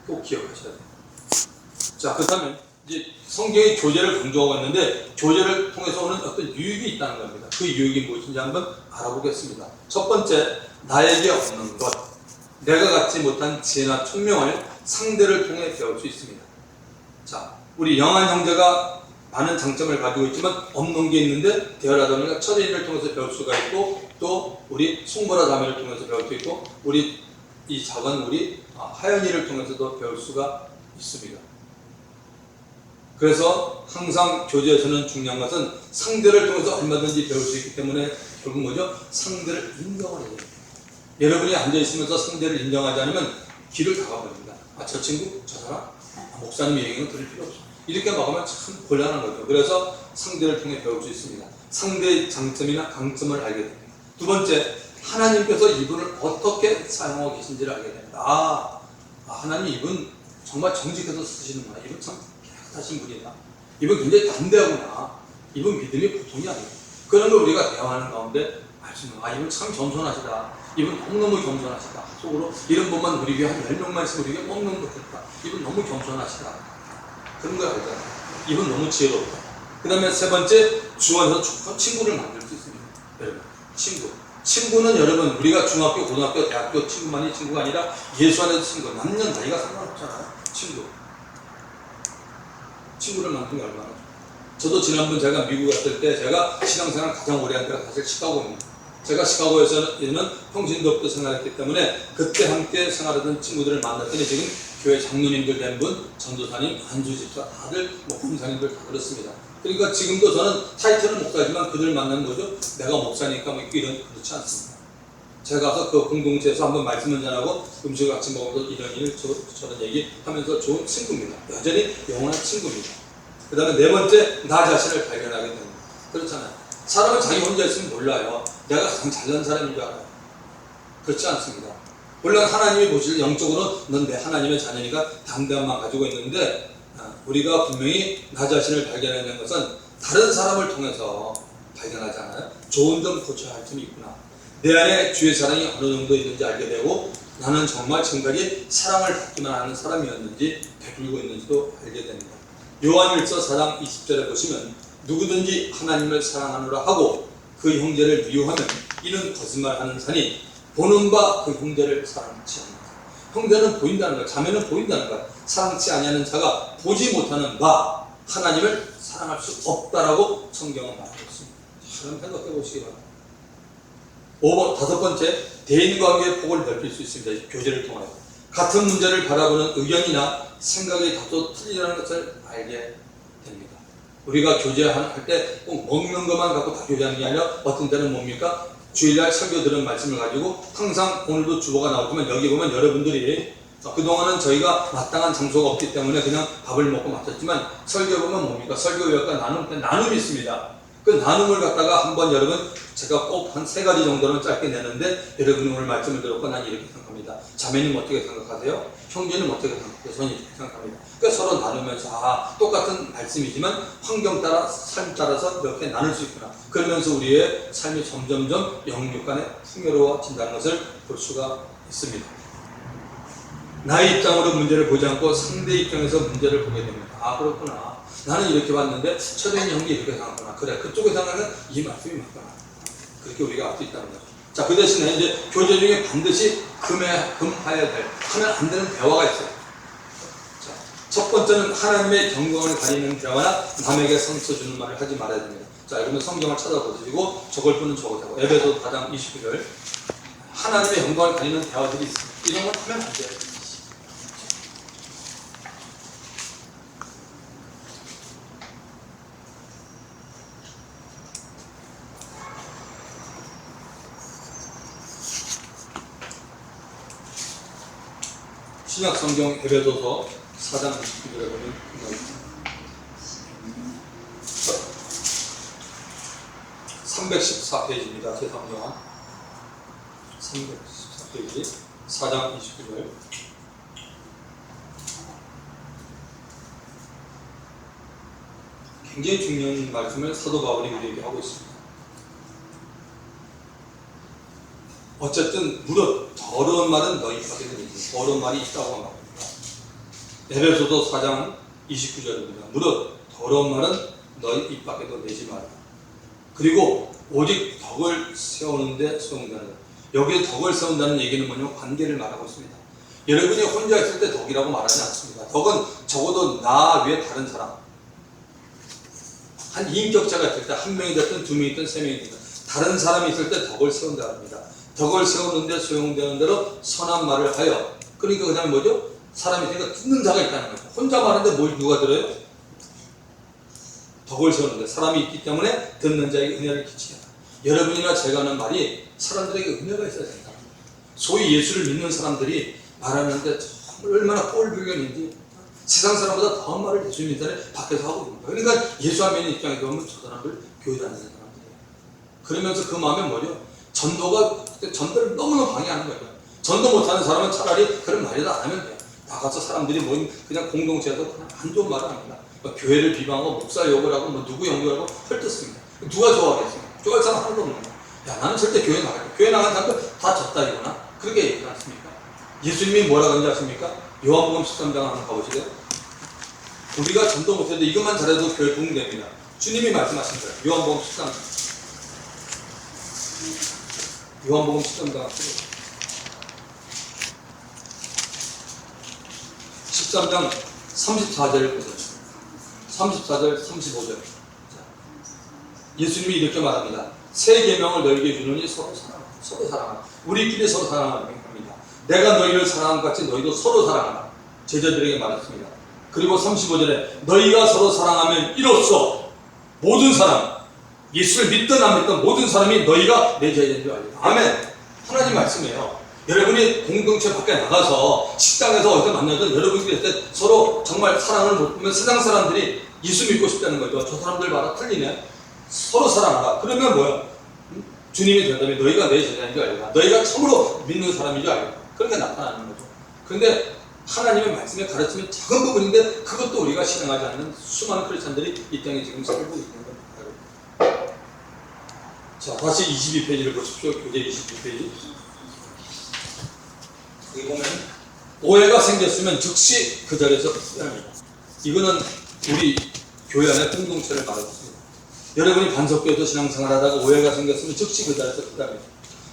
꼭 기억하셔야 돼요. 자, 그렇다면 이제 성경이 교제를 강조하고 있는데 교제를 통해서 오는 어떤 유익이 있다는 겁니다. 그 유익이 무엇인지 한번 알아보겠습니다. 첫 번째, 나에게 없는 것, 내가 갖지 못한 지혜나 총명을 상대를 통해 배울 수 있습니다. 자, 우리 영한 형제가 많은 장점을 가지고 있지만 없는 게 있는데 대화를 하다 보니까 철인을 통해서 배울 수가 있고, 또 우리 송보라 자매를 통해서 배울 수 있고, 우리 이 작은 우리 하연이를 통해서도 배울 수가 있습니다. 그래서 항상 교제에서는 중요한 것은 상대를 통해서 얼마든지 배울 수 있기 때문에 결국 뭐죠? 상대를 인정을 해야 돼요. 여러분이 앉아있으면서 상대를 인정하지 않으면 길을 다 가버립니다. 아, 저 친구? 저 사람? 목사님 얘기는 들을 필요 없어. 이렇게 막으면 참 곤란한 거죠. 그래서 상대를 통해 배울 수 있습니다. 상대의 장점이나 강점을 알게 됩니다. 두 번째, 하나님께서 이분을 어떻게 사용하고 계신지를 알게 됩니다. 하나님 이분 정말 정직해서 쓰시는구나. 이분 참 깨끗하신 분이다. 이분 굉장히 담대하구나. 이분 믿음이 보통이 아니에요. 그런 걸 우리가 대화하는 가운데 알 수 있는 거예요. 이분 참 겸손하시다. 이분 너무너무 겸손하시다. 속으로 이런 분만 우리 교회 한 10명만 있으면 우리 교회 너무너무 좋겠다. 이분 너무 겸손하시다. 그런 걸 알잖아요. 이분 너무 지혜롭다. 그 다음에 세 번째, 주 안에서 친구를 만들 수 있습니다. 여러분, 친구. 친구는 여러분, 우리가 중학교, 고등학교, 대학교 친구만이 친구가 아니라 예수 안에서 친구. 남녀 나이가 상관없잖아요. 친구. 친구를 만드는 게 얼마나 좋아요. 저도 지난번 제가 미국 갔을 때 제가 신앙생활 가장 오래 한 데가 사실 시카고입니다. 제가 시카고에서는 평신도부터 생활했기 때문에 그때 함께 생활하던 친구들을 만났더니 지금 교회 장로님들 된 분, 전도사님, 안수집사 다들 목사님들 다 그렇습니다. 그러니까 지금도 저는 타이틀은 목사지만 그들 만나는 거죠. 내가 목사니까 뭐 이런 그렇지 않습니다. 제가 가서 그 공동체에서 한번 말씀을 전하고 음식을 같이 먹어서 이런 일 저런 얘기 하면서 좋은 친구입니다. 여전히 영원한 친구입니다. 그 다음에 네 번째, 나 자신을 발견하게 됩니다. 그렇잖아요. 사람은 자기 혼자 있으면 몰라요. 내가 가장 잘난 사람인 줄 알아요. 그렇지 않습니다. 물론 하나님이 보실 영적으로 넌 내 하나님의 자녀니까 담대함만 가지고 있는데, 우리가 분명히 나 자신을 발견하는 것은 다른 사람을 통해서 발견하잖아요. 좋은 점 고쳐야 할 점이 있구나. 내 안에 주의 사랑이 어느 정도 있는지 알게 되고, 나는 정말 지금까지 사랑을 받기만 하는 사람이었는지 베풀고 있는지도 알게 됩니다. 요한일서 4장 20절에 보시면 누구든지 하나님을 사랑하노라 하고 그 형제를 미워하면 이는 거짓말하는 자니 보는 바 그 형제를 사랑치 않는다. 형제는 보인다는 것, 자매는 보인다는 것. 사랑치 아니하는 자가 보지 못하는 바 하나님을 사랑할 수 없다라고 성경은 말하고 있습니다. 잘 생각해 보시기 바랍니다. 5번, 다섯 번째, 대인관계의 폭을 넓힐 수 있습니다. 교제를 통하여 같은 문제를 바라보는 의견이나 생각이 다소 틀리다는 것을 알게 됩니다. 우리가 교제할 때 꼭 먹는 것만 갖고 다 교제하는 게 아니라 어떤 때는 뭡니까? 주일날 설교 들은 말씀을 가지고 항상 오늘도 주보가 나오지만 여기 보면 여러분들이 그동안은 저희가 마땅한 장소가 없기 때문에 그냥 밥을 먹고 마쳤지만 설교 보면 뭡니까? 설교회과 나눔이 있습니다. 그 나눔을 갖다가 한번 여러분 제가 꼭 한 3가지 정도는 짧게 내는데 여러분이 오늘 말씀을 들었고 난 이렇게 생각합니다. 자매님 어떻게 생각하세요? 형제는 어떻게 생각해요? 저는 이렇게 생각합니다. 그러니까 서로 나누면서 똑같은 말씀이지만 환경 따라 삶 따라서 이렇게 나눌 수 있구나. 그러면서 우리의 삶이 점점점 영육 간에 풍요로워진다는 것을 볼 수가 있습니다. 나의 입장으로 문제를 보지 않고 상대 입장에서 문제를 보게 됩니다. 그렇구나. 나는 이렇게 봤는데 최대인 형이 이렇게 생각하구나. 그래, 그쪽에 생각하는 이 말씀이 맞구나. 그렇게 우리가 알 수 있다는 거죠. 자, 그 대신에 이제 교제 중에 반드시 금해야 될, 하면 안 되는 대화가 있어요. 자, 첫 번째는 하나님의 경건을 가리는 대화나 남에게 상처 주는 말을 하지 말아야 됩니다. 자, 여러분 성경을 찾아보시고 적을 분은 적으세요. 에베소 4장 29절. 하나님의 영광을 가리는 대화들이 있습니다. 이런 걸 하면 안 돼요. 신약 성경 에베소서 4장 29절에 보면 314페이지입니다. 제 성경은 314페이지 4장 29절. 굉장히 중요한 말씀을 사도 바울이 우리에게 하고 있습니다. 어쨌든 무릇 더러운 말은 너희 밖에 되지. 더러운 말이 있다고 말합니다. 에베소서 4장 29절입니다. 무릇 더러운 말은 너희 입 밖에도 내지 마라. 그리고 오직 덕을 세우는데 소용되는, 여기에 덕을 세운다는 얘기는 뭐냐면 관계를 말하고 있습니다. 여러분이 혼자 있을 때 덕이라고 말하지 않습니다. 덕은 적어도 나 외에 다른 사람, 한 인격자가 있을 때, 한 명이 됐든 두 명이 됐든 세 명이 됐든 다른 사람이 있을 때 덕을 세운다 합니다. 덕을 세우는데 소용되는 대로 선한 말을 하여, 그러니까 그 다음에 뭐죠? 사람이 있으니까 듣는 자가 있다는 거죠. 혼자 말하는데 뭘 누가 들어요? 덕을 세우는데 사람이 있기 때문에 듣는 자에게 은혜를 끼치게 한다. 여러분이나 제가 하는 말이 사람들에게 은혜가 있어야 된다. 소위 예수를 믿는 사람들이 말하는데 정말 얼마나 꼴불견인지 세상 사람보다 더한 말을 예수 믿는 사람이 밖에서 하고 있는 거예요. 그러니까 예수 안 믿는 입장에 보면 저 사람들 교회 다니는 사람들이에요. 그러면서 그 마음에 뭐죠? 전도를 너무너무 방해하는 거예요. 전도 못하는 사람은 차라리 그런 말이라도 안 하면 돼요. 나가서 사람들이 모인 그냥 공동체에서 그냥 안 좋은 말을 합니다. 교회를 비방하고 목사 욕을 하고 누구 연구하고 헐뜯습니다. 누가 좋아하겠습니까? 좋아할 사람 하나도 없는 거예요. 야, 나는 절대 교회 나가겠다. 교회 나가는 사람들 다 졌다 이거나 그렇게 얘기하지 않습니까? 예수님이 뭐라고 하는지 아십니까? 요한복음 13장 한번 가보시죠. 우리가 전도 못해도 이것만 잘해도 교회 부흥됩니다. 주님이 말씀하신 거예요. 요한복음 13장. 요한복음 13장 13장 34절 보세요. 34절 35절. 예수님이 이렇게 말합니다. 새 계명을 너희에게 주노니 서로 사랑하라. 우리끼리 서로 사랑하라 합니다. 내가 너희를 사랑한 것 같이 너희도 서로 사랑하라. 제자들에게 말했습니다. 그리고 35절에 너희가 서로 사랑하면 이로써 모든 사람, 예수를 믿든 안 믿든 모든 사람이 너희가 내 제자인 줄 알리라. 아멘. 하나님 말씀이에요. 여러분이 공동체 밖에 나가서 식당에서 어디서 만나든 여러분들이 그때 서로 정말 사랑을 못 보면 세상 사람들이 예수 믿고 싶다는 거죠. 저 사람들 봐라 틀리네. 서로 사랑하라. 그러면 뭐야? 주님이 된다면 너희가 내 제자인 줄 알리라. 너희가 참으로 믿는 사람인 줄 알리라. 그렇게 나타나는 거죠. 그런데 하나님의 말씀에 가르치면 작은 부분인데 그것도 우리가 실행하지 않는 수많은 크리스찬들이 이 땅에 지금 살고 있는 겁니다. 자, 다시 22페이지를 보십시오. 교재 22페이지. 여기 보면 오해가 생겼으면 즉시 그 자리에서 피합니다. 이거는 우리 교회 안의 공동체를 말하고 있습니다. 여러분이 반석교회도 신앙생활하다가 오해가 생겼으면 즉시 그 자리에서 피합니다.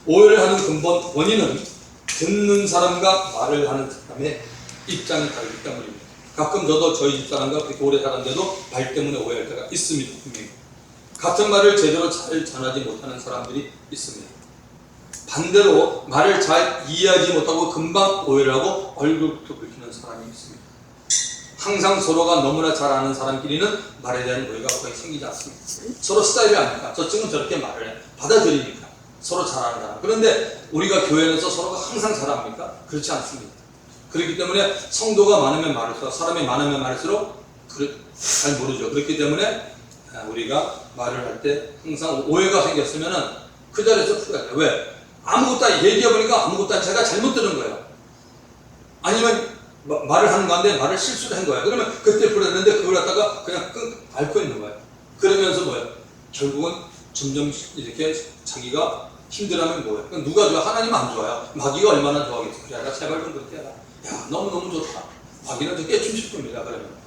오해를 하는 근본 원인은 듣는 사람과 말을 하는 사람의 입장이 다르기 때문입니다. 가끔 저도 저희 집사람과 그렇게 오래 살았는데도 말 때문에 오해할 때가 있습니다. 분명히. 같은 말을 제대로 잘 전하지 못하는 사람들이 있습니다. 반대로 말을 잘 이해하지 못하고 금방 오해를 하고 얼굴부터 붉히는 사람이 있습니다. 항상 서로가 너무나 잘 아는 사람끼리는 말에 대한 오해가 거의 생기지 않습니다. 서로 스타일이 아니까 저 친구는 저렇게 말을 해. 받아들이니까. 서로 잘 아는 사람. 그런데 우리가 교회에서 서로가 항상 잘합니까? 그렇지 않습니다. 그렇기 때문에 성도가 많으면 많을수록, 사람이 많으면 많을수록 잘 모르죠. 그렇기 때문에 우리가 말을 할 때 항상 오해가 생겼으면은 그 자리에서 풀어야 돼요. 왜? 아무것도 얘기해보니까 아무것도 제가 잘못 들은 거예요. 아니면 말을 하는 가운데 말을 실수를 한 거예요. 그러면 그때 풀었는데 그걸 갖다가 그냥 앓고 있는 거예요. 그러면서 뭐예요? 결국은 점점 이렇게 자기가 힘들어하면 뭐예요? 누가 좋아? 하나님 안 좋아요. 마귀가 얼마나 좋아하겠어. 그래, 나 제발 좀 그렇게 해라. 야, 너무너무 좋다. 마귀는 좀 깨춤실 겁니다. 그러면.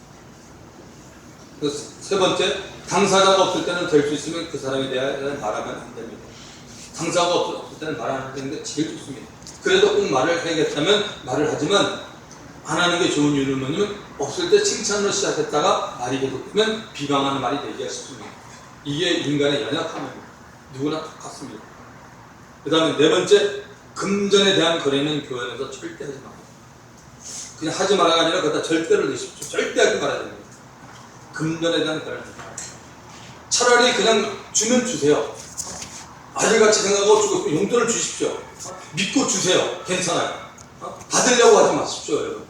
세 번째, 당사자가 없을 때는 될 수 있으면 그 사람에 대해 말하면 안 됩니다. 당사자가 없을 때는 말 안 하는 게 제일 좋습니다. 그래도 꼭 말을 해야겠다면 말을 하지만 안 하는 게 좋은 이유는 뭐냐면 없을 때 칭찬으로 시작했다가 말이 계속되면 비방하는 말이 되기가 쉽습니다. 이게 인간의 연약함입니다. 누구나 똑같습니다. 그 다음에 네 번째, 금전에 대한 거래는 교회에서 절대 하지 마세요. 그냥 하지 말아가 아니라 그다 절대로 넣으십시오. 절대 하지 말아야 됩니다. 금전에 대한 거래는 차라리 그냥 주면 주세요. 아들같이 생각하고 주고 용돈을 주십시오. 믿고 주세요. 괜찮아요. 받으려고 하지 마십시오, 여러분.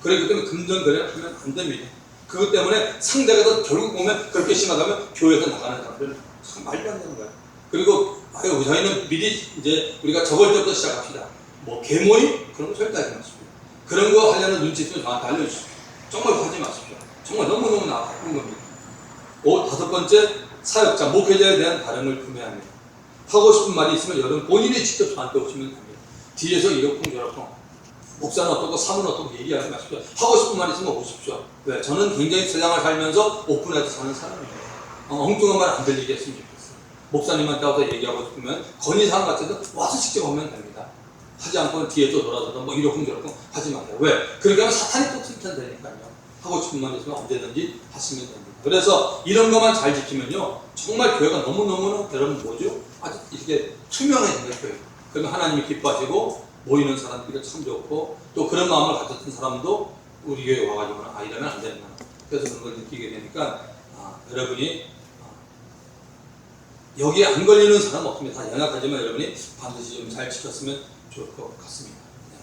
그렇기 때문에 금전 거래를 하면 안 됩니다. 그것 때문에 상대가 더 결국 보면 그렇게 심하다면 교회에서 나가는 사람들은 참 말도 안 되는 거예요. 그리고 저희는 미리 이제 우리가 적을 때부터 시작합시다. 뭐 개모임? 그런 거 절대 하지 마십시오. 그런 거 하려는 눈치 있으면 저한테 알려주십시오. 정말 하지 마십시오. 정말 너무너무 나쁜 겁니다. 다섯 번째, 사역자, 목회자에 대한 바람을 품어야 합니다. 하고 싶은 말이 있으면 여러분 본인이 직접 저한테 오시면 됩니다. 뒤에서 이렇쿵 저렇쿵 목사는 어떻고 사모는 어떻고 얘기하지 마십시오. 하고 싶은 말이 있으면 오십시오. 왜? 저는 굉장히 세상을 살면서 오픈해서 사는 사람이에요. 엉뚱한 말 안 들리게 했으면 좋겠어요. 목사님한테 와서 얘기하고 싶으면 건의사항 같은 거 와서 직접 오면 됩니다. 하지 않고 뒤에서 돌아서도 뭐 이러쿵 저러쿵 하지 마세요. 왜? 그렇게 하면 사탄이 또 칭찬되니까요. 하고 싶은 말 있으면 언제든지 하시면 됩니다. 그래서 이런 것만 잘 지키면요, 정말 교회가 너무너무 여러분 뭐죠? 아주 이렇게 투명해진 거예요. 그러면 하나님이 기뻐하시고 모이는 사람들이 참 좋고 또 그런 마음을 가졌던 사람도 우리 교회에 와가지고 이러면 안 되는 거야. 그래서 그런 걸 느끼게 되니까 여러분이 여기에 안 걸리는 사람 없습니다. 다 연약하지만 여러분이 반드시 좀 잘 지켰으면 좋을 것 같습니다. 네.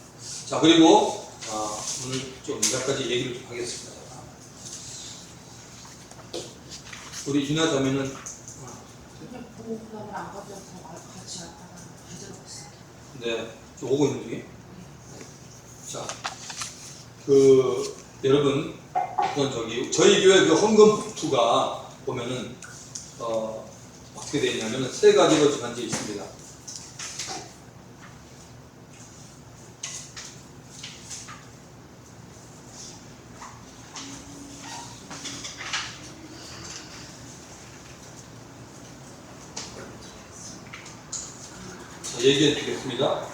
자, 그리고 오늘 좀 몇 가지 얘기를 좀 하겠습니다. 우리 윤아 자매는 보호구역을 안 가져서 같이 갔다가 가져가고 있어요. 네, 저 오고 있는 중에. 자, 여러분, 우선 저희 교회 그 헌금 봉투가 보면은 어떻게 되어 있냐면 세 가지로 정한되어 있습니다. 얘기해 드리겠습니다.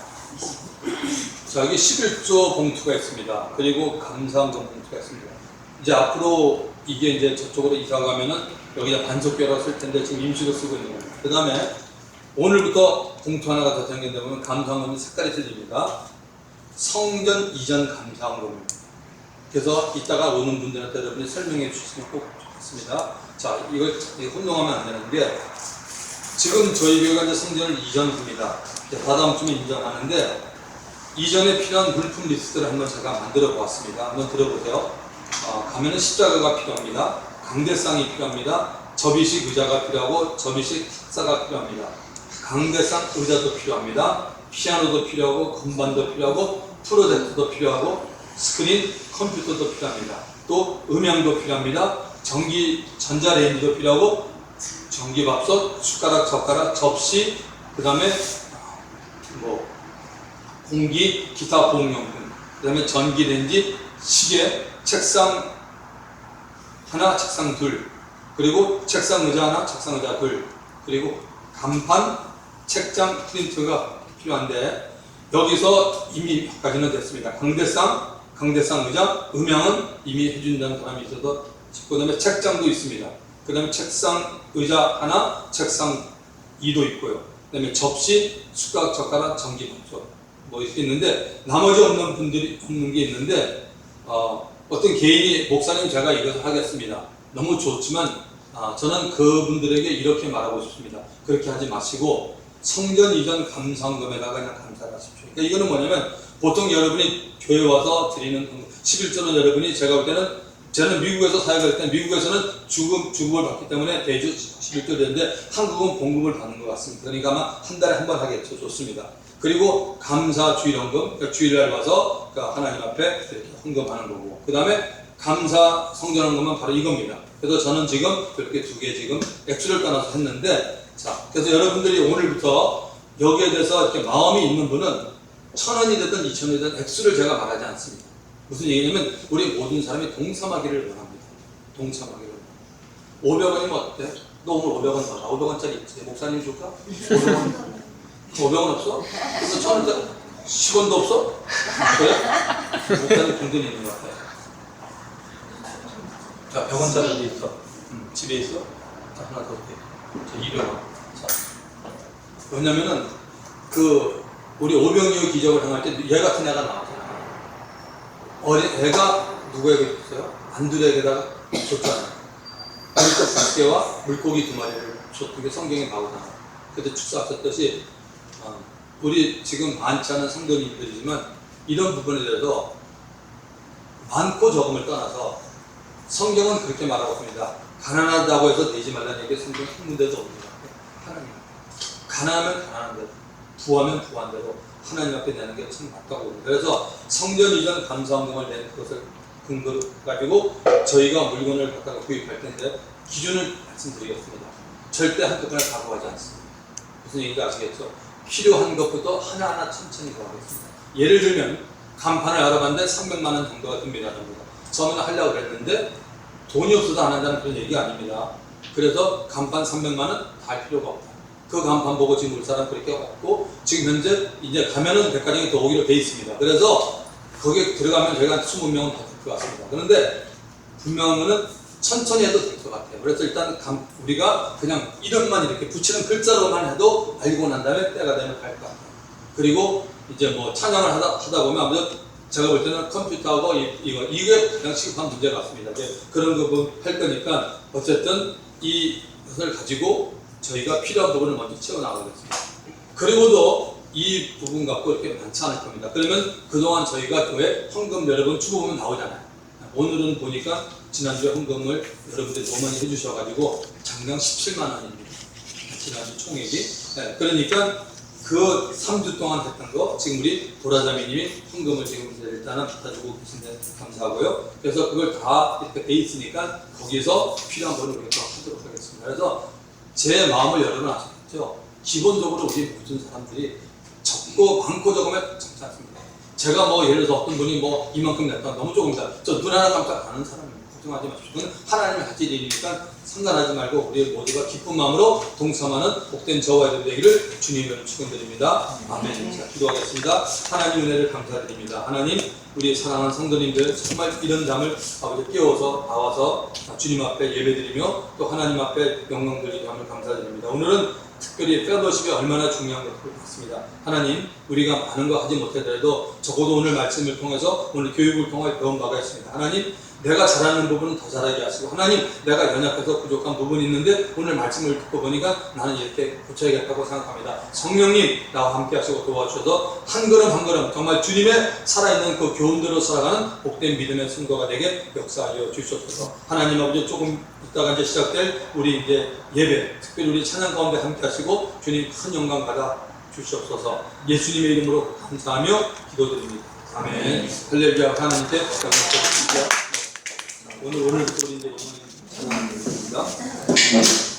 자, 여기 11조 봉투가 있습니다. 그리고 감사헌금 봉투가 있습니다. 이제 앞으로 이게 이제 저쪽으로 이사 가면은 여기다 반석교라고 쓸 텐데 지금 임시로 쓰고 있는 겁니다. 그 다음에 오늘부터 봉투 하나가 더 생긴다면 감사헌금이 색깔이 틀립니다. 성전 이전 감사헌금입니다. 그래서 이따가 오는 분들한테 여러분이 설명해 주시면 꼭 좋겠습니다. 자, 이걸 혼동하면 안 되는데 지금 저희 교회가 이제 성전을 이전합니다. 다다음 주에 인정하는데 이전에 필요한 물품 리스트를 한번 제가 만들어 보았습니다. 한번 들어보세요. 가면은 십자가가 필요합니다. 강대상이 필요합니다. 접이식 의자가 필요하고 접이식 탁사가 필요합니다. 강대상 의자도 필요합니다. 피아노도 필요하고 건반도 필요하고 프로젝터도 필요하고 스크린 컴퓨터도 필요합니다. 또 음향도 필요합니다. 전자레인지도 필요하고 전기밥솥, 숟가락, 젓가락, 접시, 그 다음에 공기, 기타 보온용품, 그 다음에 전기레인지, 시계, 책상 하나, 책상 둘, 그리고 책상 의자 하나, 책상 의자 둘, 그리고 간판, 책장, 프린터가 필요한데 여기서 이미 몇 가지는 됐습니다. 강대상 의자, 음향은 이미 해준다는 사람이 있어서 그 다음에 책장도 있습니다. 그 다음에 책상 의자 하나, 책상 2도 있고요. 그 다음에 접시, 숟가락, 젓가락, 전기밥솥 뭐 이렇게 있는데 나머지 없는 게 있는데 어떤 개인이 목사님 제가 이것을 하겠습니다. 너무 좋지만 저는 그분들에게 이렇게 말하고 싶습니다. 그렇게 하지 마시고 성전 이전 감사헌금에다가 그냥 감사를 하십시오. 그러니까 이거는 뭐냐면 보통 여러분이 교회 와서 드리는 11조는 여러분이 제가 볼 때는 저는 미국에서 사역할 때 미국에서는 주급을 받기 때문에 대주 11조 되는데 한국은 봉급을 받는 것 같습니다. 그러니까 아마 한 달에 한 번 하겠죠. 좋습니다. 그리고 감사 주일헌금, 그러니까 주일날 와서 그러니까 하나님 앞에 이렇게 헌금하는 거고, 그 다음에 감사 성전헌금은 바로 이겁니다. 그래서 저는 지금 이렇게 두 개 지금 액수를 따라서 했는데, 자, 그래서 여러분들이 오늘부터 여기에 대해서 이렇게 마음이 있는 분은 1,000원이 됐든 2,000원이 됐든 액수를 제가 말하지 않습니다. 무슨 얘기냐면 우리 모든 사람이 동참하기를 원합니다. 동참하기를 원합니다. 500원이면 어때? 너 오늘 500원 받아. 500원짜리 있지? 목사님 줄까? 500원? 500원 없어? 그래서 1,000원짜리 10원도 없어? 그래? 목사님 동전이 있는 것 같아요. 자, 100원짜리 어디 있어? 집에 있어? 자, 하나 더 올게. 저 200원. 자, 왜냐면은 우리 오병이어 기적을 행할 때 얘 같은 애가 나왔잖아. 애가 누구에게 줬어요? 안드레에게다가 줬잖아요. 물떡 5개와 물고기 2마리를 줬던 게 성경에 나오잖아요. 그때 축사하셨듯이 우리 지금 많지 않은 성도님들이지만 이런 부분에 대해서 많고 적음을 떠나서 성경은 그렇게 말하고 있습니다. 가난하다고 해서 내지 말라는 얘기 성경 한 군데도 없는 것 같아요. 하나님 가난하면 가난한 대로, 부하면 부한 대로 하나님 앞에 내는 게 참 맞다고 봅니다. 그래서 성전 이전 감사헌금을 낸 그것을 근거를 가지고 저희가 물건을 갖다가 구입할 텐데 기준을 말씀드리겠습니다. 절대 한꺼번에 다 구하지 않습니다. 무슨 얘기인지 아시겠죠? 필요한 것부터 하나하나 천천히 구하겠습니다. 예를 들면 간판을 알아봤는데 300만 원 정도가 듭니다. 처음에는 하려고 그랬는데 돈이 없어서 안 한다는 그런 얘기 아닙니다. 그래서 간판 300만 원 다 할 필요가 없다. 그 간판 보고 지금 우리 사람 그렇게 왔고 지금 현재 이제 가면은 백화점이 더 오기로 돼 있습니다. 그래서 거기에 들어가면 저희가 20명은 다 될 것 같습니다. 그런데 분명은 천천히 해도 될 것 같아요. 그래서 일단 우리가 그냥 이름만 이렇게 붙이는 글자로만 해도 알고 난 다음에 때가 되면 갈 것 같아요. 그리고 이제 뭐 찬양을 하다 보면 아무래도 제가 볼 때는 컴퓨터하고 이게 그냥 시급한 문제 같습니다. 이제 그런 부분 할 거니까 어쨌든 이것을 가지고 저희가 필요한 부분을 먼저 채워나가겠습니다. 그리고도 이 부분 갖고 이렇게 많지 않을 겁니다. 그러면 그동안 저희가 왜 헌금 여러분 주보면 나오잖아요. 오늘은 보니까 지난주에 헌금을 여러분들이 너무 많이 해주셔가지고 장당 17만 원입니다. 지난주 총액이. 네, 그러니까 그 3주 동안 했던 거 지금 우리 도라자매님이 헌금을 지금 일단은 받아주고 계신데 감사하고요. 그래서 그걸 다 이렇게 돼 있으니까 거기서 필요한 거를 우리가 하도록 하겠습니다. 그래서 제 마음을 여러분 아시겠죠? 기본적으로 우리 모든 사람들이 적고 많고 적으면 적지 않습니다. 제가 뭐 예를 들어서 어떤 분이 뭐 이만큼 냈다 너무 조금이다. 저 눈 하나 깜짝 아는 사람입니다. 걱정하지 마십시오. 그건 하나님의 할 일이니까 상관하지 말고 우리 모두가 기쁜 마음으로 동참하는 복된 저와 되기를 주님으로 축원드립니다. 아멘. 자, 기도하겠습니다. 하나님 은혜를 감사드립니다. 하나님 우리 사랑하는 성도님들 정말 이런 잠을 아버지 깨워서 나와서 주님 앞에 예배드리며 또 하나님 앞에 영광 돌리게 함을 감사드립니다. 오늘은 특별히 펠로십이 얼마나 중요한 것을 봤습니다. 하나님 우리가 많은 거 하지 못하더라도 적어도 오늘 말씀을 통해서 오늘 교육을 통해 배운 바가 있습니다. 하나님 내가 잘하는 부분은 더 잘하게 하시고 하나님 내가 연약해서 부족한 부분이 있는데 오늘 말씀을 듣고 보니까 나는 이렇게 고쳐야겠다고 생각합니다. 성령님 나와 함께 하시고 도와주셔서 한 걸음 한 걸음 정말 주님의 살아있는 그 교훈대로 살아가는 복된 믿음의 성도가 되게 역사하여 주시옵소서. 하나님 아버지 조금 이따가 이제 시작될 우리 이제 예배 특별히 우리 찬양 가운데 함께 하시고 주님 큰 영광 받아 주시옵소서. 예수님의 이름으로 감사하며 기도드립니다. 아멘. 할렐루야. 하나님께 감사드립니다. 오늘부터 우리 이제 찬양을 드리겠습니다.